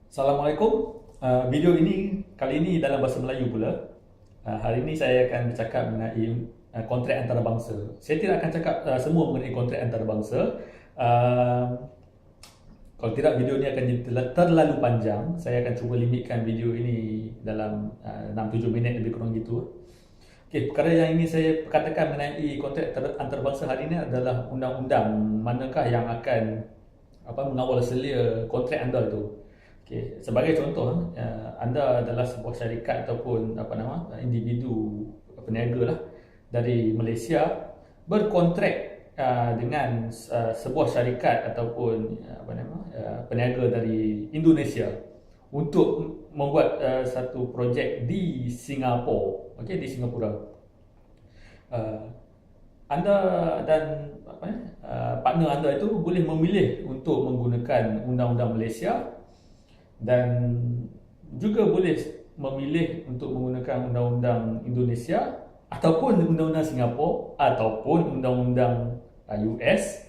Assalamualaikum. Video ini kali ini dalam bahasa Melayu pula. Hari ini saya akan bercakap mengenai kontrak antarabangsa. Saya tidak akan cakap semua mengenai kontrak antarabangsa. Uh, Kalau tidak video ini akan jadi terlalu panjang. Saya akan cuba limitkan video ini dalam 6-7 minit lebih kurang gitu. Okey, perkara yang ingin saya katakan mengenai kontrak antarabangsa hari ini adalah undang-undang manakah yang akan mengawal selia kontrak anda itu. Okey, sebagai contoh, anda adalah sebuah syarikat ataupun individu peniaga lah dari Malaysia berkontrak dengan sebuah syarikat ataupun peniaga dari Indonesia untuk membuat satu projek di Singapura, okey, di Singapura. Uh, Anda dan partner anda itu boleh memilih untuk menggunakan undang-undang Malaysia dan juga boleh memilih untuk menggunakan undang-undang Indonesia ataupun undang-undang Singapura ataupun undang-undang US,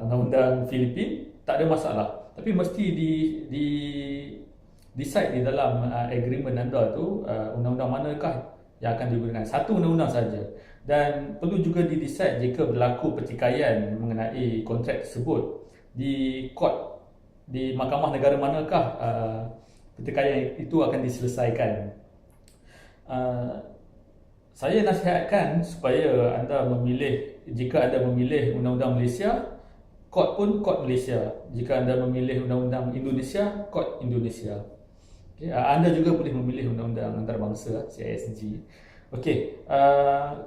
undang-undang Filipin, tak ada masalah. Tapi mesti di decide di dalam agreement anda tu undang-undang manakah yang akan digunakan. Satu undang-undang saja. Dan perlu juga didecide jika berlaku pertikaian mengenai kontrak tersebut di court, di mahkamah negara manakah pertikaian itu akan diselesaikan. Uh, saya nasihatkan supaya anda memilih, jika anda memilih undang-undang Malaysia, court pun court Malaysia. Jika anda memilih undang-undang Indonesia, court Indonesia. Okay. Anda juga boleh memilih undang-undang antarabangsa CISG. Okey,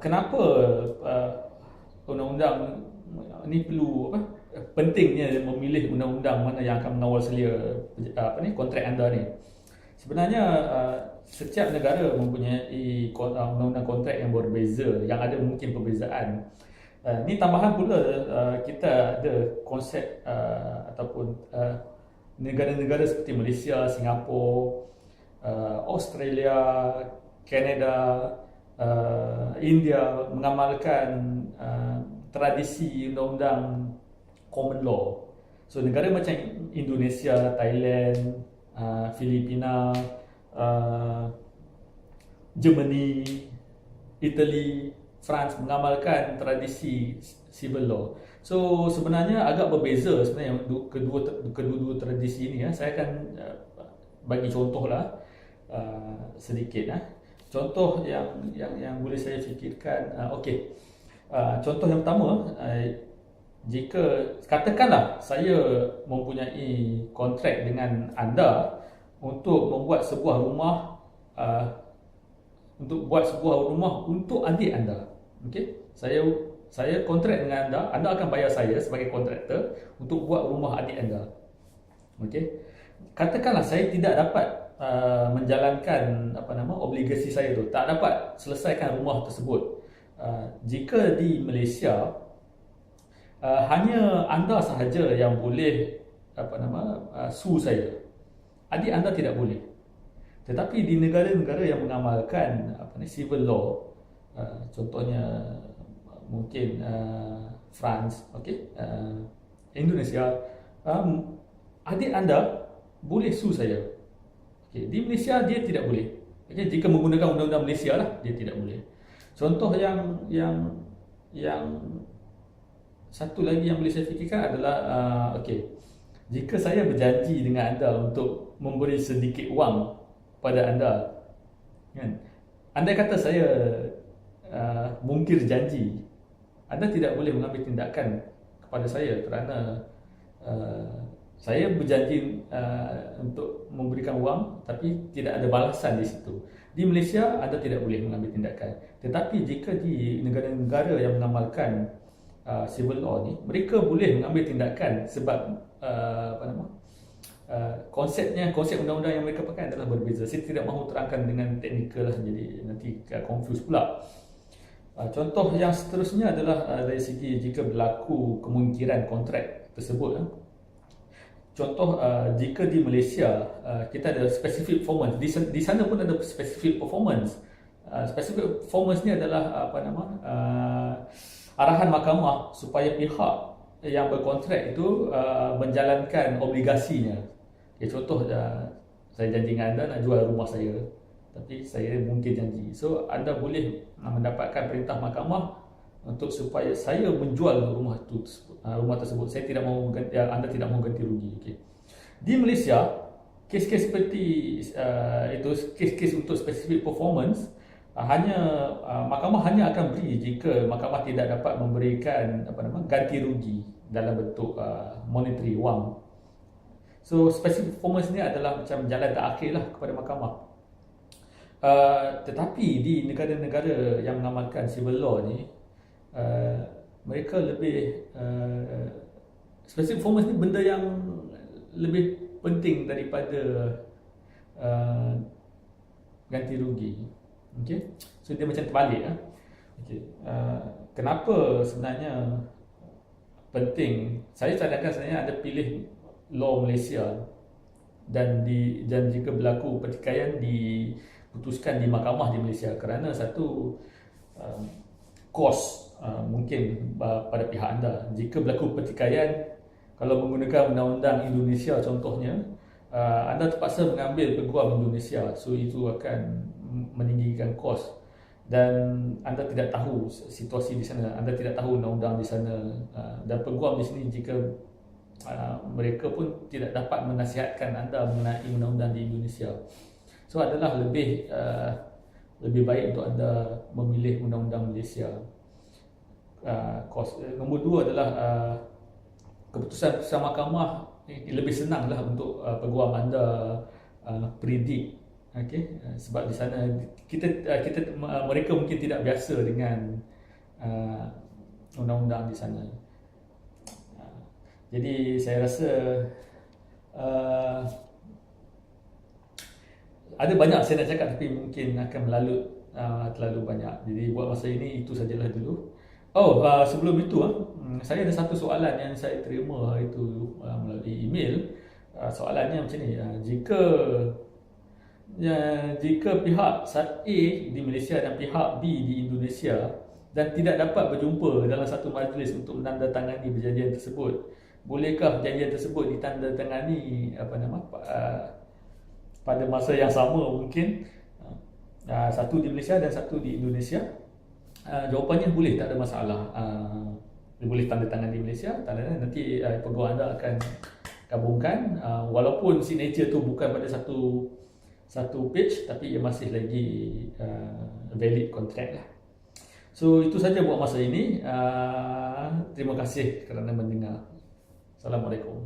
kenapa undang-undang ni perlu pentingnya memilih undang-undang mana yang akan mengawal selia kontrak anda ni. Sebenarnya setiap negara mempunyai undang-undang kontrak yang berbeza, yang ada mungkin perbezaan. Ni tambahan pula kita ada konsep ataupun negara-negara seperti Malaysia, Singapura, Australia, Canada, India mengamalkan tradisi undang-undang common law. So negara macam Indonesia, Thailand, Filipina, Germany, Italy, France mengamalkan tradisi civil law. So sebenarnya agak berbeza sebenarnya kedua-dua tradisi ini. Saya akan bagi contoh lah sedikit. Contoh yang boleh saya fikirkan. Okey. Contoh yang pertama, jika katakanlah saya mempunyai kontrak dengan anda untuk membuat sebuah rumah, untuk adik anda. Okey, saya kontrak dengan anda, anda akan bayar saya sebagai kontraktor untuk buat rumah adik anda. Okey, katakanlah saya tidak dapat menjalankan obligasi saya tu, tak dapat selesaikan rumah tersebut. Jika di Malaysia hanya anda sahaja yang boleh sue saya, adik anda tidak boleh. Tetapi di negara-negara yang mengamalkan civil law, contohnya mungkin France, okey, Indonesia, adik anda boleh sue saya. Okey, di Malaysia dia tidak boleh. Okey, jika menggunakan undang-undang Malaysia lah, dia tidak boleh. Contoh yang satu lagi yang boleh saya fikirkan adalah okey, jika saya berjanji dengan anda untuk memberi sedikit wang pada anda, kan? Anda kata saya mungkir janji, anda tidak boleh mengambil tindakan kepada saya kerana saya berjanji untuk memberikan wang tapi tidak ada balasan di situ. Di Malaysia anda tidak boleh mengambil tindakan. Tetapi jika di negara-negara yang mengamalkan civil law ni, mereka boleh mengambil tindakan sebab konsep undang-undang yang mereka pakai adalah berbeza. Saya tidak mahu terangkan dengan teknikal lah, jadi nanti confuse pula. Contoh yang seterusnya adalah dari segi jika berlaku kemungkiran kontrak tersebut. Contoh, jika di Malaysia kita ada specific performance, di sana pun ada specific performance. Specific performance ni adalah arahan mahkamah supaya pihak yang berkontrak itu menjalankan obligasinya. Contoh, saya janji dengan anda nak jual rumah saya, tapi saya mungkin janji. So anda boleh mendapatkan perintah mahkamah untuk supaya saya menjual rumah tersebut. Saya tidak mahu ganti, anda tidak mahu ganti rugi. Okay. Di Malaysia, kes-kes seperti itu, kes-kes untuk spesifik performance, mahkamah hanya akan beri jika mahkamah tidak dapat memberikan ganti rugi dalam bentuk monetary, wang. So spesifik performance ni adalah macam jalan terakhir lah kepada mahkamah. Tetapi di negara-negara yang mengamalkan civil law ni, mereka lebih spesifik performance ni benda yang lebih penting daripada ganti rugi. Okay? So dia macam terbalik lah. Okay. Kenapa sebenarnya penting? Saya cadangkan sebenarnya ada pilih law Malaysia, dan jika berlaku pertikaian diputuskan di mahkamah di Malaysia, kerana satu, kos mungkin pada pihak anda. Jika berlaku pertikaian, kalau menggunakan undang-undang Indonesia contohnya, anda terpaksa mengambil peguam Indonesia, so itu akan meninggikan kos, dan anda tidak tahu situasi di sana, anda tidak tahu undang-undang di sana, dan peguam di sini jika mereka pun tidak dapat menasihatkan anda mengenai undang-undang di Indonesia. So adalah lebih baik untuk anda memilih undang-undang Malaysia. Nombor dua adalah keputusan mahkamah lebih senanglah untuk peguam anda predict. Okay? Sebab di sana mereka mungkin tidak biasa dengan undang-undang di sana. Jadi saya rasa ada banyak saya nak cakap, tapi mungkin akan melalut terlalu banyak. Jadi buat masa ini itu sajalah dulu. Sebelum itu saya ada satu soalan yang saya terima itu melalui email. Soalannya macam ni, jika pihak A di Malaysia dan pihak B di Indonesia dan tidak dapat berjumpa dalam satu majlis untuk menandatangani perjanjian tersebut, bolehkah perjanjian tersebut ditandatangani pada masa yang sama mungkin, satu di Malaysia dan satu di Indonesia? Jawapannya boleh, tak ada masalah. Boleh tanda tangan di Malaysia, nanti peguam anda akan gabungkan, walaupun signature tu bukan pada satu page, tapi ia masih lagi valid contract lah. So itu saja buat masa ini. Terima kasih kerana mendengar. Assalamualaikum.